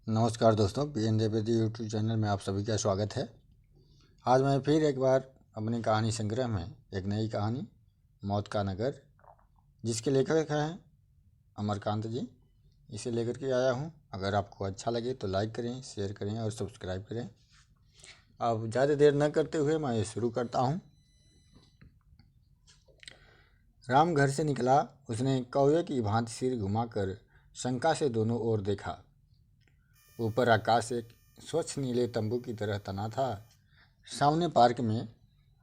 नमस्कार दोस्तों, PN. Dwivedi YouTube channel में आप सभी का स्वागत है। आज मैं फिर एक बार अपनी कहानी संग्रह में एक नई कहानी मौत का नगर, जिसके लेखक हैं अमरकांत जी, इसे लेकर के आया हूं। अगर आपको अच्छा लगे तो लाइक करें, शेयर करें और सब्सक्राइब करें। अब ज़्यादा देर न करते हुए मैं शुरू करता हूं। राम घर से निकला। उसने कौवे की भांति सिर घुमाकर शंका से दोनों ओर देखा। ऊपर आकाश एक स्वच्छ नीले तंबू की तरह तना था। सामने पार्क में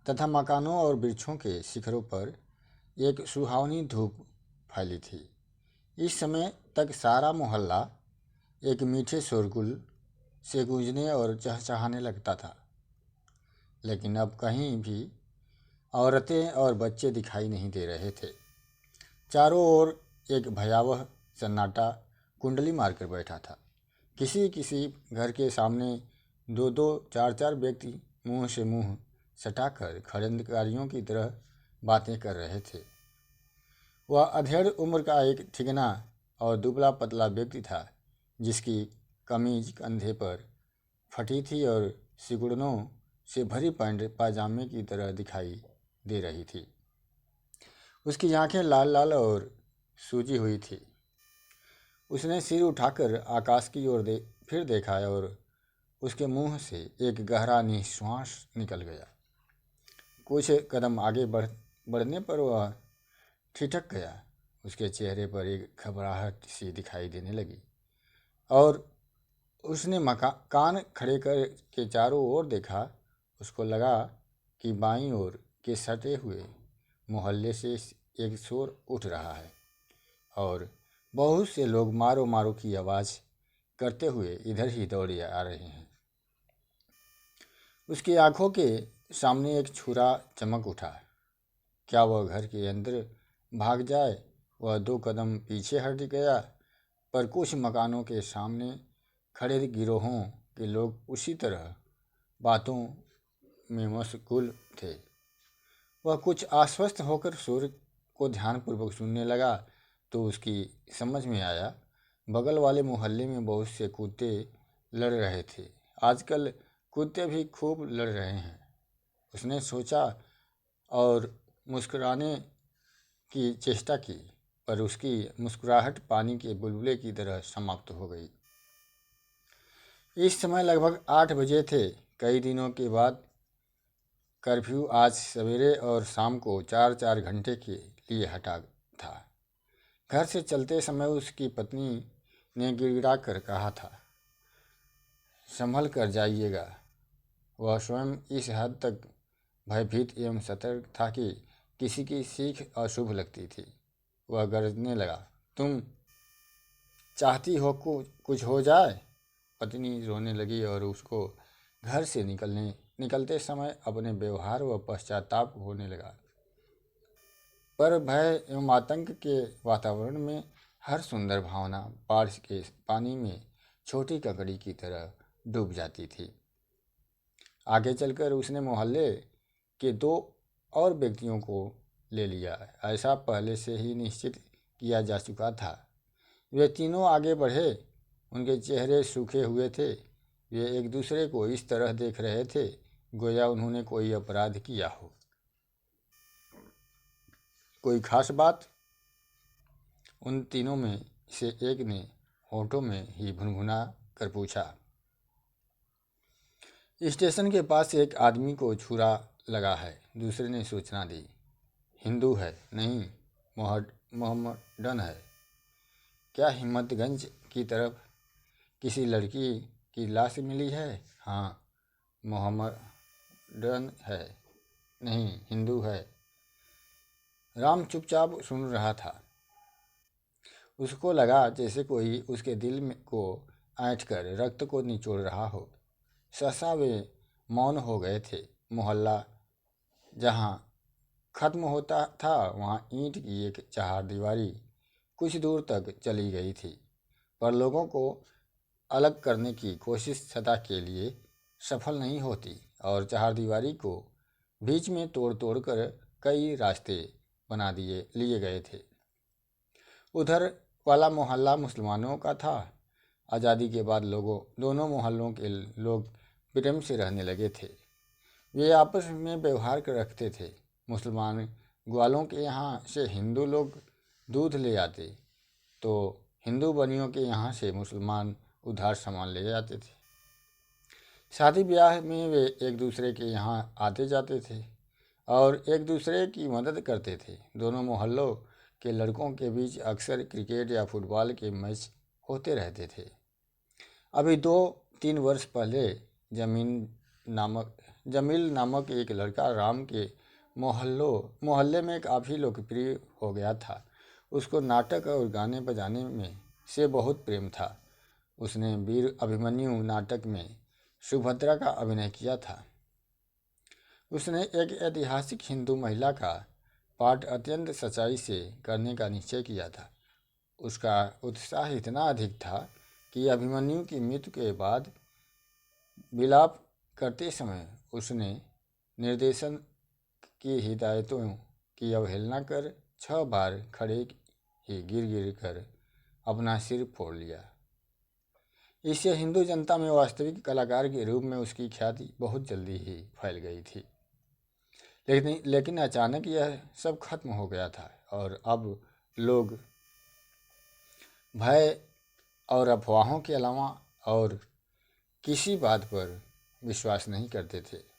तथा मकानों और वृक्षों के शिखरों पर एक सुहावनी धूप फैली थी। इस समय तक सारा मोहल्ला एक मीठे शोरगुल से गूंजने और चहचहाने लगता था, लेकिन अब कहीं भी औरतें और बच्चे दिखाई नहीं दे रहे थे। चारों ओर एक भयावह सन्नाटा कुंडली मारकर बैठा था। किसी किसी घर के सामने दो दो चार चार व्यक्ति मुंह से मुंह सटाकर खड़ंदकारियों की तरह बातें कर रहे थे। वह अधेड़ उम्र का एक ठिगना और दुबला पतला व्यक्ति था, जिसकी कमीज कंधे पर फटी थी और सिकुड़नों से भरी पैंट पाजामे की तरह दिखाई दे रही थी। उसकी आंखें लाल लाल और सूजी हुई थी। उसने सिर उठाकर आकाश की ओर फिर देखा और उसके मुंह से एक गहरा निश्वास निकल गया। कुछ कदम आगे बढ़ने पर वह ठिठक गया। उसके चेहरे पर एक घबराहट सी दिखाई देने लगी और उसने कान खड़े कर के चारों ओर देखा। उसको लगा कि बाईं ओर के सटे हुए मोहल्ले से एक शोर उठ रहा है और बहुत से लोग मारो मारो की आवाज़ करते हुए इधर ही दौड़े आ रहे हैं। उसकी आंखों के सामने एक छुरा चमक उठा। क्या वह घर के अंदर भाग जाए? वह दो कदम पीछे हट गया, पर कुछ मकानों के सामने खड़े गिरोहों के लोग उसी तरह बातों में मशगूल थे। वह कुछ आश्वस्त होकर शोर को ध्यानपूर्वक सुनने लगा तो उसकी समझ में आया, बगल वाले मोहल्ले में बहुत से कुत्ते लड़ रहे थे। आजकल कुत्ते भी खूब लड़ रहे हैं, उसने सोचा और मुस्कुराने की चेष्टा की, पर उसकी मुस्कुराहट पानी के बुलबुले की तरह समाप्त हो गई। इस समय लगभग 8 बजे थे। कई दिनों के बाद कर्फ्यू आज सवेरे और शाम को 4-4 घंटे के लिए हटा था। घर से चलते समय उसकी पत्नी ने गिड़गिड़ा कर कहा था, संभल कर जाइएगा। वह स्वयं इस हद तक भयभीत एवं सतर्क था कि किसी की सीख अशुभ लगती थी। वह गरजने लगा, तुम चाहती हो कुछ हो जाए? पत्नी रोने लगी और उसको घर से निकलते समय अपने व्यवहार व पश्चाताप होने लगा। पर भय एवं आतंक के वातावरण में हर सुंदर भावना बारिश के पानी में छोटी ककड़ी की तरह डूब जाती थी। आगे चलकर उसने मोहल्ले के 2 और व्यक्तियों को ले लिया। ऐसा पहले से ही निश्चित किया जा चुका था। वे तीनों आगे बढ़े। उनके चेहरे सूखे हुए थे। वे एक दूसरे को इस तरह देख रहे थे गोया उन्होंने कोई अपराध किया हो। कोई खास बात? उन तीनों में से एक ने होठों में ही भुनभुना कर पूछा। स्टेशन के पास एक आदमी को छुरा लगा है, दूसरे ने सूचना दी। हिंदू है? नहीं, मोहम्मडन है। क्या हिम्मतगंज की तरफ किसी लड़की की लाश मिली है? हाँ, मोहम्मडन है। नहीं, हिंदू है। राम चुपचाप सुन रहा था। उसको लगा जैसे कोई उसके दिल को ऐंठ कर रक्त को निचोड़ रहा हो। सहसा वे मौन हो गए थे। मोहल्ला जहाँ खत्म होता था वहाँ ईंट की एक चहारदीवारी कुछ दूर तक चली गई थी, पर लोगों को अलग करने की कोशिश सदा के लिए सफल नहीं होती और चहारदीवारी को बीच में तोड़ तोड़ कर कई रास्ते बना लिए गए थे। उधर वाला मोहल्ला मुसलमानों का था। आज़ादी के बाद दोनों मोहल्लों के लोग प्रेम से रहने लगे थे। वे आपस में व्यवहार कर रखते थे। मुसलमान ग्वालों के यहाँ से हिंदू लोग दूध ले आते तो हिंदू बनियों के यहाँ से मुसलमान उधार सामान ले जाते थे। शादी ब्याह में वे एक दूसरे के यहाँ आते जाते थे और एक दूसरे की मदद करते थे। दोनों मोहल्लों के लड़कों के बीच अक्सर क्रिकेट या फुटबॉल के मैच होते रहते थे। अभी 2-3 वर्ष पहले जमील नामक एक लड़का राम के मोहल्ले में काफ़ी लोकप्रिय हो गया था। उसको नाटक और गाने बजाने में से बहुत प्रेम था। उसने वीर अभिमन्यु नाटक में सुभद्रा का अभिनय किया था। उसने एक ऐतिहासिक हिंदू महिला का पाठ अत्यंत सच्चाई से करने का निश्चय किया था। उसका उत्साह इतना अधिक था कि अभिमन्यु की मृत्यु के बाद विलाप करते समय उसने निर्देशन की हिदायतों की अवहेलना कर 6 बार खड़े ही गिर गिर कर अपना सिर फोड़ लिया। इससे हिंदू जनता में वास्तविक कलाकार के रूप में उसकी ख्याति बहुत जल्दी ही फैल गई थी। लेकिन अचानक यह सब खत्म हो गया था और अब लोग भय और अफवाहों के अलावा और किसी बात पर विश्वास नहीं करते थे।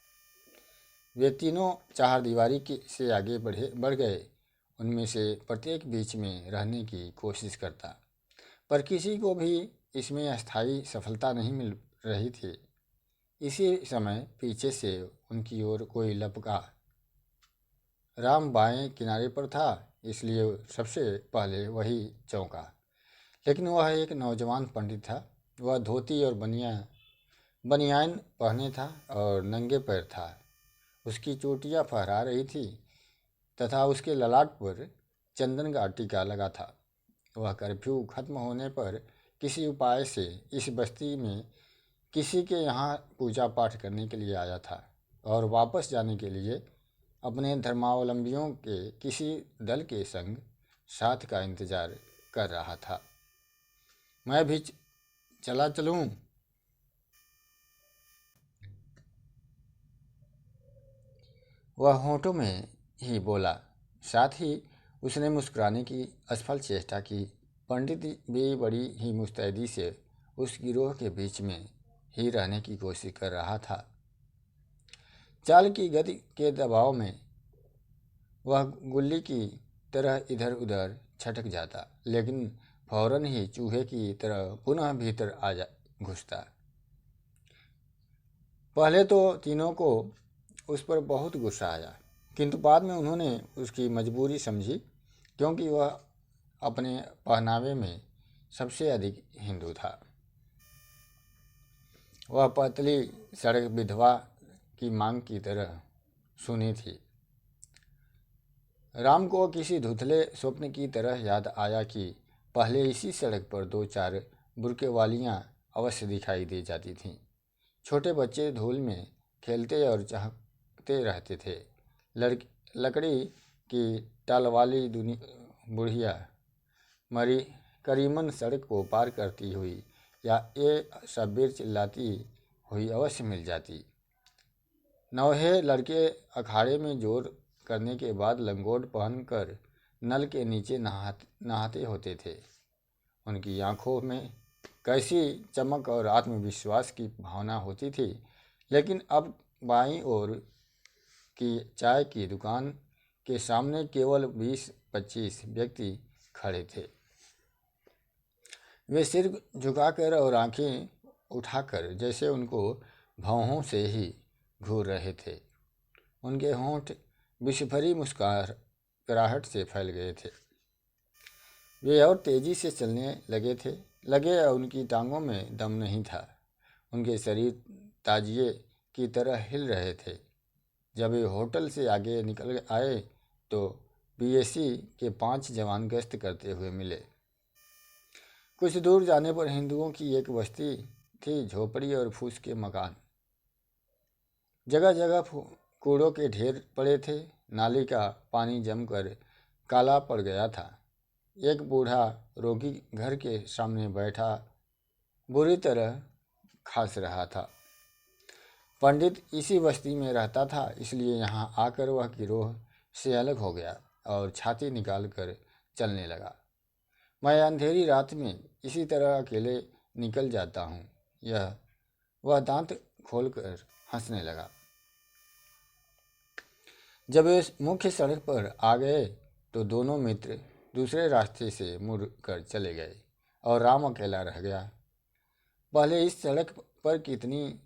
वे तीनों चारदीवारी से आगे बढ़ गए। उनमें से प्रत्येक बीच में रहने की कोशिश करता, पर किसी को भी इसमें स्थायी सफलता नहीं मिल रही थी। इसी समय पीछे से उनकी ओर कोई लपका। राम बाएं किनारे पर था, इसलिए सबसे पहले वही चौंका। लेकिन वह एक नौजवान पंडित था। वह धोती और बनियान पहने था और नंगे पैर था। उसकी चोटियाँ फहरा रही थी तथा उसके ललाट पर चंदन का टीका लगा था। वह कर्फ्यू खत्म होने पर किसी उपाय से इस बस्ती में किसी के यहाँ पूजा पाठ करने के लिए आया था और वापस जाने के लिए अपने धर्मावलंबियों के किसी दल के संग साथ का इंतजार कर रहा था। मैं भी चलूं? वह होठों में ही बोला। साथ ही उसने मुस्कुराने की असफल चेष्टा की। पंडित भी बड़ी ही मुस्तैदी से उस गिरोह के बीच में ही रहने की कोशिश कर रहा था। चाल की गति के दबाव में वह गुल्ली की तरह इधर उधर छटक जाता, लेकिन फौरन ही चूहे की तरह पुनः भीतर घुसता। पहले तो तीनों को उस पर बहुत गुस्सा आया, किंतु बाद में उन्होंने उसकी मजबूरी समझी, क्योंकि वह अपने पहनावे में सबसे अधिक हिंदू था। वह पतली सड़क विधवा की मांग की तरह सुनी थी। राम को किसी धुंधले स्वप्न की तरह याद आया कि पहले इसी सड़क पर 2-4 बुरके वालियाँ अवश्य दिखाई दे जाती थीं। छोटे बच्चे धूल में खेलते और चहकते रहते थे। लकड़ी की टाल वाली बुढ़िया मरी करीमन सड़क को पार करती हुई या ए शब्बीर चिल्लाती हुई अवश्य मिल जाती। नौहे लड़के अखाड़े में जोर करने के बाद लंगोट पहनकर नल के नीचे नहाते होते थे। उनकी आंखों में कैसी चमक और आत्मविश्वास की भावना होती थी। लेकिन अब बाईं ओर की चाय की दुकान के सामने केवल 20-25 व्यक्ति खड़े थे। वे सिर झुकाकर और आंखें उठाकर जैसे उनको भौहों से ही घूर रहे थे। उनके होंठ विषभरी मुस्कुराहट से फैल गए थे। वे और तेजी से चलने लगे और उनकी टांगों में दम नहीं था। उनके शरीर ताजिए की तरह हिल रहे थे। जब वे होटल से आगे निकल आए तो पीएसी के 5 जवान गश्त करते हुए मिले। कुछ दूर जाने पर हिंदुओं की एक बस्ती थी, झोपड़ी और फूस के मकान। जगह जगह कूड़ों के ढेर पड़े थे। नाली का पानी जमकर काला पड़ गया था। एक बूढ़ा रोगी घर के सामने बैठा बुरी तरह खास रहा था। पंडित इसी बस्ती में रहता था, इसलिए यहाँ आकर वह गिरोह से अलग हो गया और छाती निकाल कर चलने लगा। मैं अंधेरी रात में इसी तरह अकेले निकल जाता हूँ। वह दांत खोलकर हंसने लगा। जब वे मुख्य सड़क पर आ गए तो दोनों मित्र दूसरे रास्ते से मुड़ कर चले गए और राम अकेला रह गया। पहले इस सड़क पर कितनी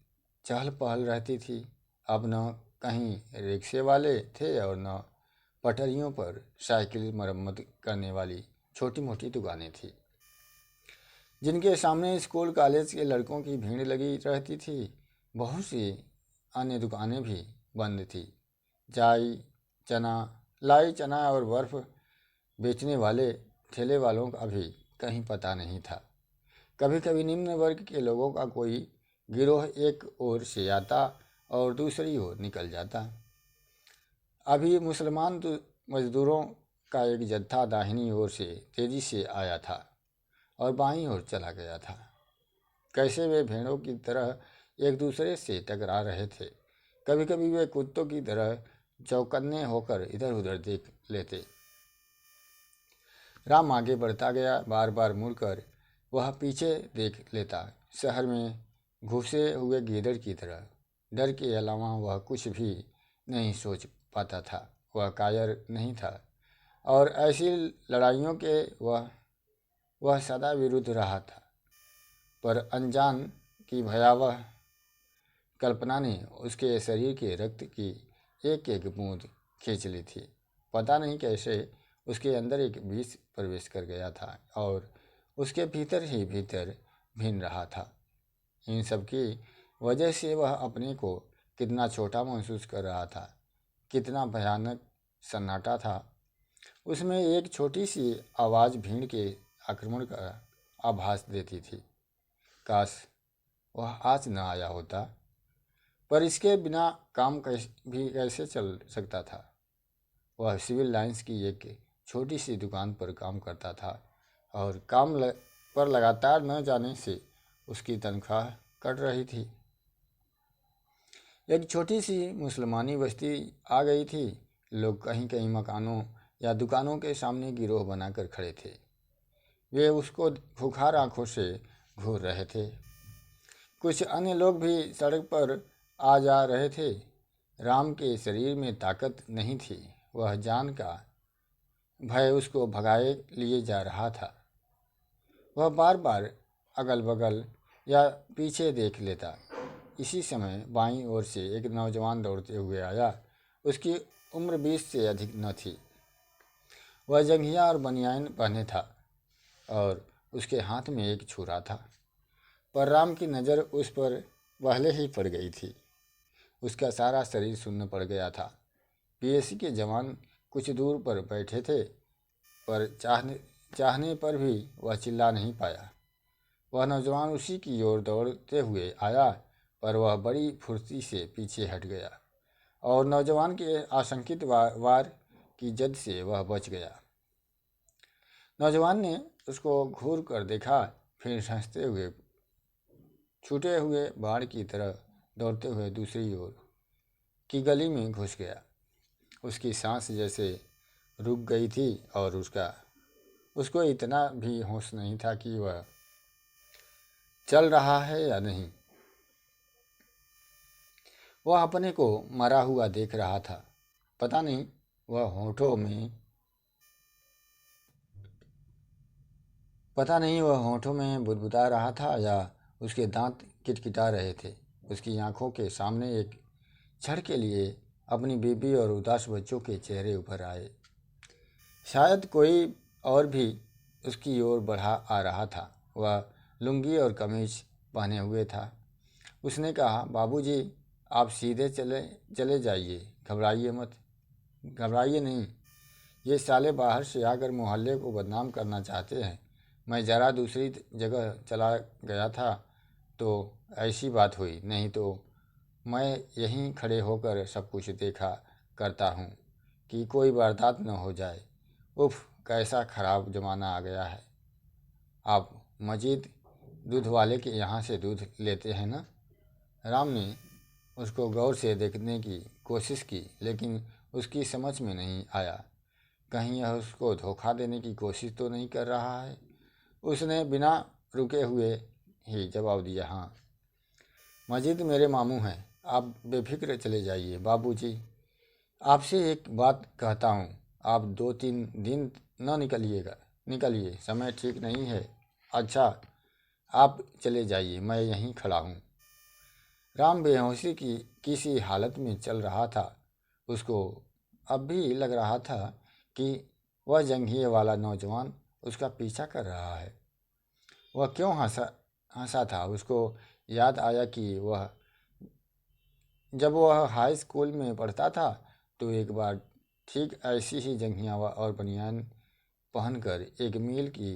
चहल पहल रहती थी। अब न कहीं रिक्शे वाले थे और न पटरियों पर साइकिल मरम्मत करने वाली छोटी मोटी दुकानें थी, जिनके सामने स्कूल कॉलेज के लड़कों की भीड़ लगी रहती थी। बहुत सी अन्य दुकानें भी बंद थी। चाय चना लाई चना और बर्फ़ बेचने वाले ठेले वालों का भी कहीं पता नहीं था। कभी कभी निम्न वर्ग के लोगों का कोई गिरोह एक ओर से आता और दूसरी ओर निकल जाता। अभी मुसलमान मजदूरों का एक जत्था दाहिनी ओर से तेजी से आया था और बाईं ओर चला गया था। कैसे वे भेड़ों की तरह एक दूसरे से टकरा रहे थे। कभी कभी वे कुत्तों की तरह चौकन्ने होकर इधर उधर देख लेते। राम आगे बढ़ता गया, बार बार मुड़कर वह पीछे देख लेता, शहर में घुसे हुए गीदड़ की तरह। डर के अलावा वह कुछ भी नहीं सोच पाता था। वह कायर नहीं था और ऐसी लड़ाइयों के वह सदा विरुद्ध रहा था। पर अनजान की भयावह कल्पना ने उसके शरीर के रक्त की एक एक बूंद खींच ली थी। पता नहीं कैसे उसके अंदर एक विष प्रवेश कर गया था और उसके भीतर ही भीतर भिन रहा था। इन सब की वजह से वह अपने को कितना छोटा महसूस कर रहा था, कितना भयानक सन्नाटा था। उसमें एक छोटी सी आवाज़ भीड़ के आक्रमण का आभास देती थी। काश वह आज न आया होता, पर इसके बिना काम कैसे चल सकता था। वह सिविल लाइंस की एक छोटी सी दुकान पर काम करता था और पर लगातार न जाने से उसकी तनख्वाह कट रही थी। एक छोटी सी मुसलमानी बस्ती आ गई थी। लोग कहीं कहीं मकानों या दुकानों के सामने गिरोह बनाकर खड़े थे। वे उसको खुखार आंखों से घूर रहे थे। कुछ अन्य लोग भी सड़क पर आ जा रहे थे। राम के शरीर में ताकत नहीं थी। वह जान का भय उसको भगाए लिए जा रहा था। वह बार बार अगल बगल या पीछे देख लेता। इसी समय बाईं ओर से एक नौजवान दौड़ते हुए आया। उसकी उम्र 20 से अधिक न थी। वह जंघिया और बनियान पहने था और उसके हाथ में एक छुरा था। पर राम की नज़र उस पर पहले ही पड़ गई थी। उसका सारा शरीर सुन्न पड़ गया था। पीएसी के जवान कुछ दूर पर बैठे थे, पर चाहने पर भी वह चिल्ला नहीं पाया। वह नौजवान उसी की ओर दौड़ते हुए आया, पर वह बड़ी फुर्ती से पीछे हट गया और नौजवान के आशंकित वार की जद से वह बच गया। नौजवान ने उसको घूर कर देखा, फिर हंसते हुए छूटे हुए बाढ़ की तरह दौड़ते हुए दूसरी ओर की गली में घुस गया। उसकी सांस जैसे रुक गई थी और उसको इतना भी होश नहीं था कि वह चल रहा है या नहीं। वह अपने को मरा हुआ देख रहा था। पता नहीं वह होठों में बुदबुदा रहा था या उसके दांत किटकिटा रहे थे। उसकी आंखों के सामने एक क्षण के लिए अपनी बीबी और उदास बच्चों के चेहरे उभर आए। शायद कोई और भी उसकी ओर बढ़ा आ रहा था। वह लुंगी और कमीज पहने हुए था। उसने कहा, बाबूजी, आप सीधे चले जाइए, घबराइए मत। घबराइए नहीं, ये साले बाहर से आकर मोहल्ले को बदनाम करना चाहते हैं। मैं ज़रा दूसरी जगह चला गया था तो ऐसी बात हुई, नहीं तो मैं यहीं खड़े होकर सब कुछ देखा करता हूँ कि कोई वारदात न हो जाए। उफ, कैसा ख़राब ज़माना आ गया है। आप मजीद दूध वाले के यहाँ से दूध लेते हैं ना। राम ने उसको गौर से देखने की कोशिश की, लेकिन उसकी समझ में नहीं आया कहीं यह उसको धोखा देने की कोशिश तो नहीं कर रहा है। उसने बिना रुके हुए ही जवाब दिया, हाँ, मजीद मेरे मामू हैं, आप बेफिक्र चले जाइए। बाबूजी, आपसे एक बात कहता हूँ, आप 2-3 दिन न निकलिए, समय ठीक नहीं है। अच्छा, आप चले जाइए, मैं यहीं खड़ा हूँ। राम बेहोशी की किसी हालत में चल रहा था। उसको अब भी लग रहा था कि वह जंघिए वाला नौजवान उसका पीछा कर रहा है। वह क्यों हंसा था। उसको याद आया कि जब वह हाई स्कूल में पढ़ता था तो एक बार ठीक ऐसी ही जंघिया और बनियान पहनकर एक मील की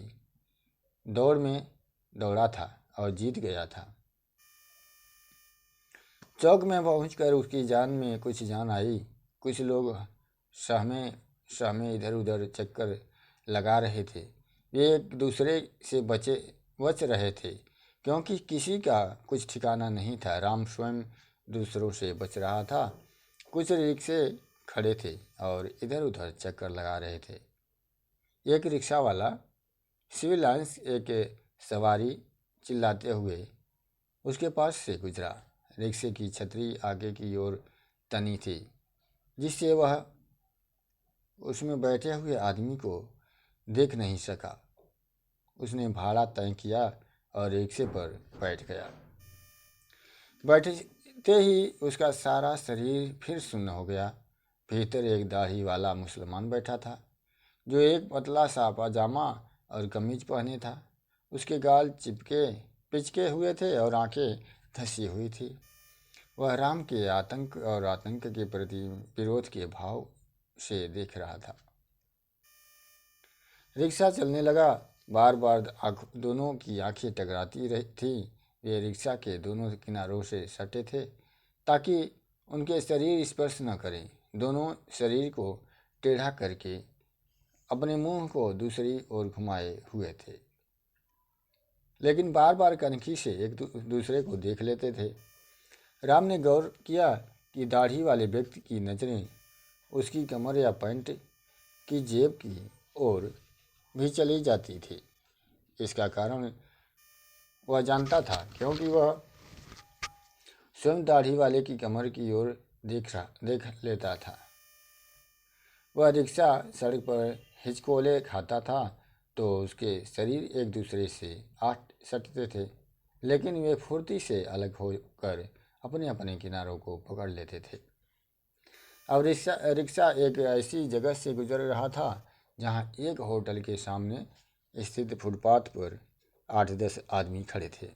दौड़ में दौड़ा था और जीत गया था। चौक में पहुंचकर उसकी जान में कुछ जान आई। कुछ लोग सहमे इधर उधर चक्कर लगा रहे थे। वे एक दूसरे से बच रहे थे, क्योंकि किसी का कुछ ठिकाना नहीं था। राम स्वयं दूसरों से बच रहा था। कुछ रिक्शे खड़े थे और इधर उधर चक्कर लगा रहे थे। एक रिक्शा वाला सिविल लाइन्स एक सवारी चिल्लाते हुए उसके पास से गुजरा। रिक्शे की छतरी आगे की ओर तनी थी, जिससे वह उसमें बैठे हुए आदमी को देख नहीं सका। उसने भाड़ा तय किया और रिक्शे पर बैठ गया। बैठते ही उसका सारा शरीर फिर सुन्न हो गया। भीतर एक दाढ़ी वाला मुसलमान बैठा था, जो एक पतला सा पाजामा और कमीज पहने था। उसके गाल पिचके हुए थे और आंखें धसी हुई थी। वह राम के आतंक के प्रति विरोध के भाव से देख रहा था। रिक्शा चलने लगा। बार बार दोनों की आंखें टकराती रही थी। वे रिक्शा के दोनों किनारों से सटे थे ताकि उनके शरीर स्पर्श न करें। दोनों शरीर को टेढ़ा करके अपने मुंह को दूसरी ओर घुमाए हुए थे, लेकिन बार बार कनखी से एक दूसरे को देख लेते थे। राम ने गौर किया कि दाढ़ी वाले व्यक्ति की नज़रें उसकी कमर या पैंट की जेब की ओर भी चली जाती थी। इसका कारण वह जानता था, क्योंकि वह स्वयं दाढ़ी वाले की कमर की ओर देख लेता था। वह रिक्शा सड़क पर हिचकोले खाता था तो उसके शरीर एक दूसरे से सटते थे, लेकिन वे फुर्ती से अलग होकर अपने अपने किनारों को पकड़ लेते थे। अब रिक्शा एक ऐसी जगह से गुजर रहा था जहां एक होटल के सामने स्थित फुटपाथ पर 8-10 आदमी खड़े थे।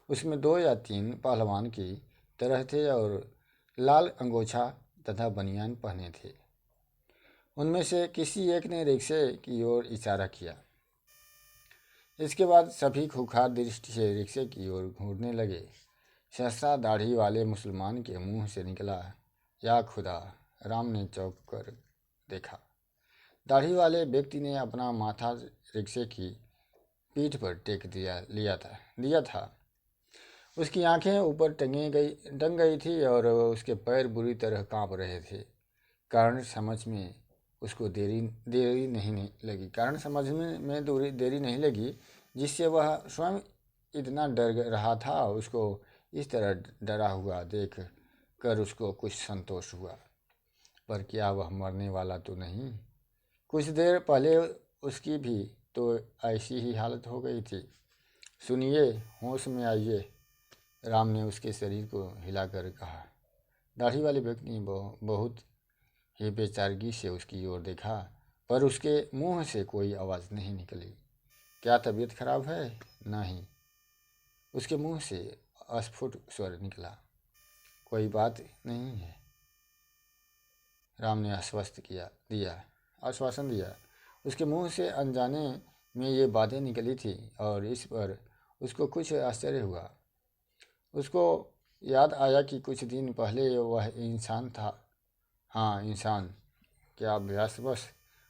उसमें 2 या 3 पहलवान की तरह थे और लाल अंगोछा तथा बनियान पहने थे। उनमें से किसी एक ने रिक्शे की ओर इशारा किया। इसके बाद सभी खुखार दृष्टि से रिक्शे की ओर घूरने लगे। सहसा दाढ़ी वाले मुसलमान के मुंह से निकला, या खुदा। राम ने चौंक कर देखा। दाढ़ी वाले व्यक्ति ने अपना माथा रिक्शे की पीठ पर टेक दिया था। उसकी आंखें ऊपर टंग गई थी और उसके पैर बुरी तरह कांप रहे थे। कारण समझ में देरी नहीं लगी, जिससे वह स्वयं इतना डर रहा था। उसको इस तरह डरा हुआ देख कर उसको कुछ संतोष हुआ, पर क्या वह मरने वाला तो नहीं? कुछ देर पहले उसकी भी तो ऐसी ही हालत हो गई थी। सुनिए, होश में आइए, राम ने उसके शरीर को हिलाकर कहा। दाढ़ी वाले व्यक्ति ने बहुत ही बेचारगी से उसकी ओर देखा, पर उसके मुंह से कोई आवाज़ नहीं निकली। क्या तबीयत खराब है? नहीं। उसके मुंह से अस्फुट स्वर निकला, कोई बात नहीं है। राम ने आश्वासन दिया। उसके मुंह से अनजाने में ये बातें निकली थी और इस पर उसको कुछ आश्चर्य हुआ। उसको याद आया कि कुछ दिन पहले वह इंसान था। हाँ, इंसान। क्या अभ्यासवश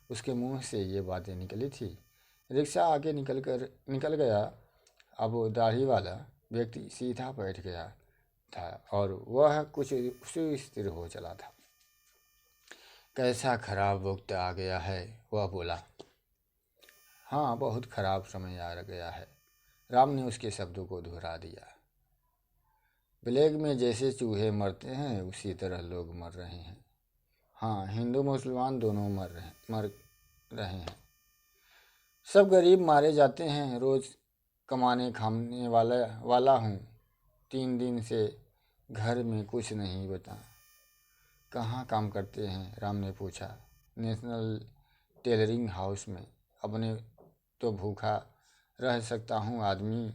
उसके मुंह से ये बातें निकली थी? रिक्शा आगे निकल गया अब वो दाढ़ी वाला व्यक्ति सीधा बैठ गया था और वह कुछ सुस्थिर हो चला था। कैसा खराब वक्त आ गया है, वह बोला। हाँ, बहुत खराब समय आ गया है, राम ने उसके शब्दों को दोहरा दिया। प्लेग में जैसे चूहे मरते हैं उसी तरह लोग मर रहे हैं। हाँ, हिंदू मुसलमान दोनों मर रहे हैं। सब गरीब मारे जाते हैं। रोज़ कमाने खाने वाला हूँ। 3 दिन से घर में कुछ नहीं बता। कहाँ काम करते हैं, राम ने पूछा। नेशनल टेलरिंग हाउस में। अपने तो भूखा रह सकता हूँ आदमी,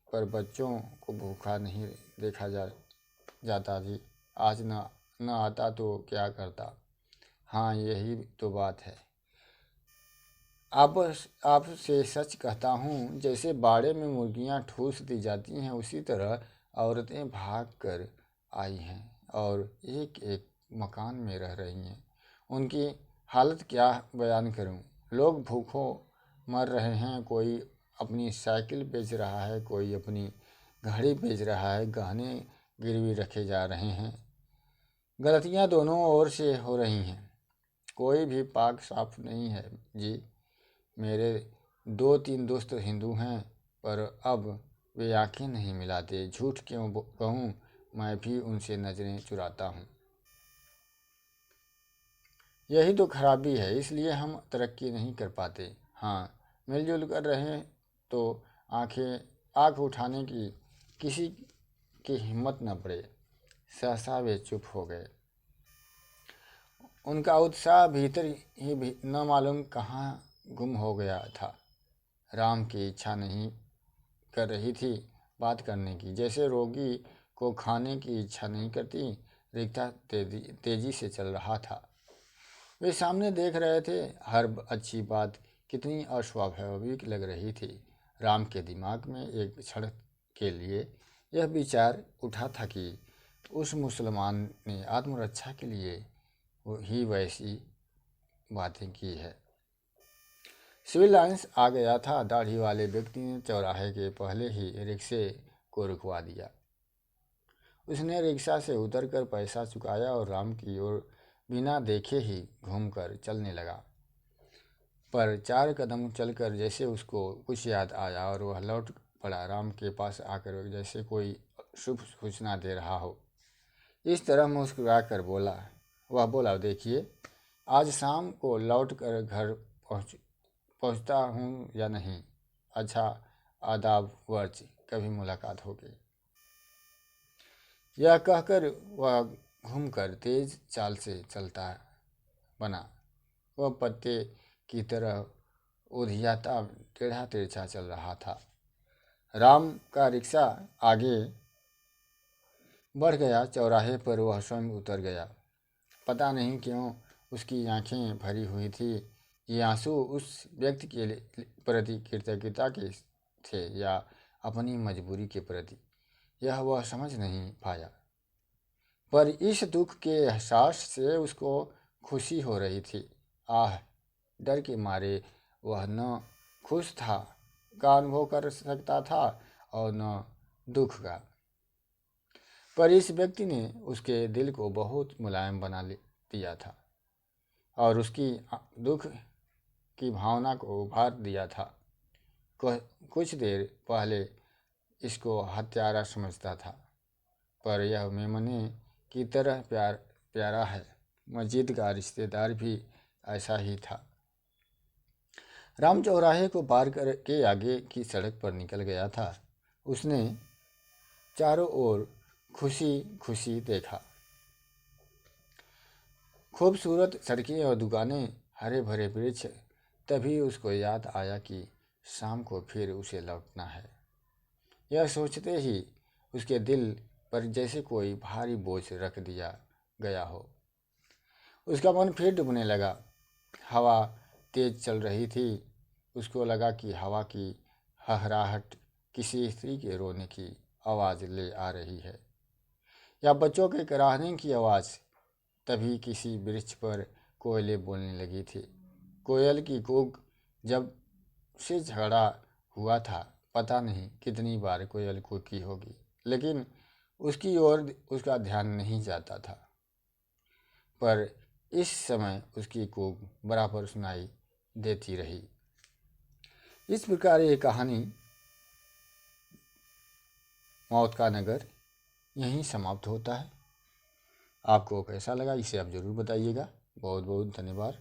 पर बच्चों को भूखा नहीं देखा जाता जी। आज न आता तो क्या करता। हाँ, यही तो बात है। आपसे सच कहता हूँ, जैसे बाड़े में मुर्गियाँ ठूस दी जाती हैं उसी तरह औरतें भाग कर आई हैं और एक एक मकान में रह रही हैं। उनकी हालत क्या बयान करूँ। लोग भूखों मर रहे हैं। कोई अपनी साइकिल बेच रहा है, कोई अपनी घड़ी बेच रहा है, गहने गिरवी रखे जा रहे हैं। गलतियाँ दोनों ओर से हो रही हैं। कोई भी पाक साफ नहीं है जी। मेरे 2-3 दोस्त हिंदू हैं, पर अब वे आंखें नहीं मिलाते। झूठ क्यों कहूँ, मैं भी उनसे नज़रें चुराता हूँ। यही तो खराबी है, इसलिए हम तरक्की नहीं कर पाते। हाँ, मिलजुल कर रहें तो आँख उठाने की किसी की हिम्मत न पड़े। सहसा वे चुप हो गए। उनका उत्साह भीतर ही न मालूम कहाँ गुम हो गया था। राम की इच्छा नहीं कर रही थी बात करने की। जैसे रोगी को खाने की इच्छा नहीं करती, रिक्ता तेजी से चल रहा था। वे सामने देख रहे थे। हर अच्छी बात कितनी अस्वाभाविक लग रही थी। राम के दिमाग में एक क्षण के लिए यह विचार उठा था कि उस मुसलमान ने आत्मरक्षा के लिए ही वैसी बातें की है। सिविल लाइन्स आ गया था। दाढ़ी वाले व्यक्ति ने चौराहे के पहले ही रिक्शे को रुकवा दिया। उसने रिक्शा से उतरकर पैसा चुकाया और राम की ओर बिना देखे ही घूमकर चलने लगा। पर 4 कदम चलकर जैसे उसको कुछ याद आया और वह लौट पड़ा, राम के पास आकर जैसे कोई शुभ सूचना दे रहा हो। इस तरह मुस्कुरा कर वह बोला, देखिए, आज शाम को लौट कर घर पहुंचता हूँ या नहीं। अच्छा, आदाब वर्च, कभी मुलाकात होगी। यह कहकर वह घूमकर तेज चाल से चलता बना। वह पत्ते की तरह उधियाता टेढ़ा तिरछा चल रहा था। राम का रिक्शा आगे बढ़ गया। चौराहे पर वह स्वयं उतर गया। पता नहीं क्यों उसकी आंखें भरी हुई थी। ये आंसू उस व्यक्ति के प्रति कृतज्ञता के थे या अपनी मजबूरी के प्रति, यह वह समझ नहीं पाया। पर इस दुख के एहसास से उसको खुशी हो रही थी। आह, डर के मारे वह न खुश का अनुभव कर सकता था और न दुख का। पर इस व्यक्ति ने उसके दिल को बहुत मुलायम बना दिया था और उसकी दुख की भावना को उभार दिया था। कुछ देर पहले इसको हत्यारा समझता था, पर यह मेमने की तरह प्यारा है। मस्जिद का रिश्तेदार भी ऐसा ही था। राम चौराहे को पार करके आगे की सड़क पर निकल गया था। उसने चारों ओर खुशी खुशी देखा। खूबसूरत सड़कें और दुकानें, हरे भरे वृक्ष। तभी उसको याद आया कि शाम को फिर उसे लौटना है। यह सोचते ही उसके दिल पर जैसे कोई भारी बोझ रख दिया गया हो। उसका मन फिर डूबने लगा। हवा तेज चल रही थी। उसको लगा कि हवा की हहराहट किसी स्त्री के रोने की आवाज़ ले आ रही है या बच्चों के कराहने की आवाज़। तभी किसी वृक्ष पर कोयलें बोलने लगी थी। कोयल की कूक जब से झगड़ा हुआ था, पता नहीं कितनी बार कोयल कूकी होगी, लेकिन उसकी ओर उसका ध्यान नहीं जाता था। पर इस समय उसकी कूक बराबर सुनाई देती रही। इस प्रकार ये कहानी मौत का नगर यहीं समाप्त होता है। आपको कैसा लगा इसे आप ज़रूर बताइएगा। बहुत बहुत धन्यवाद।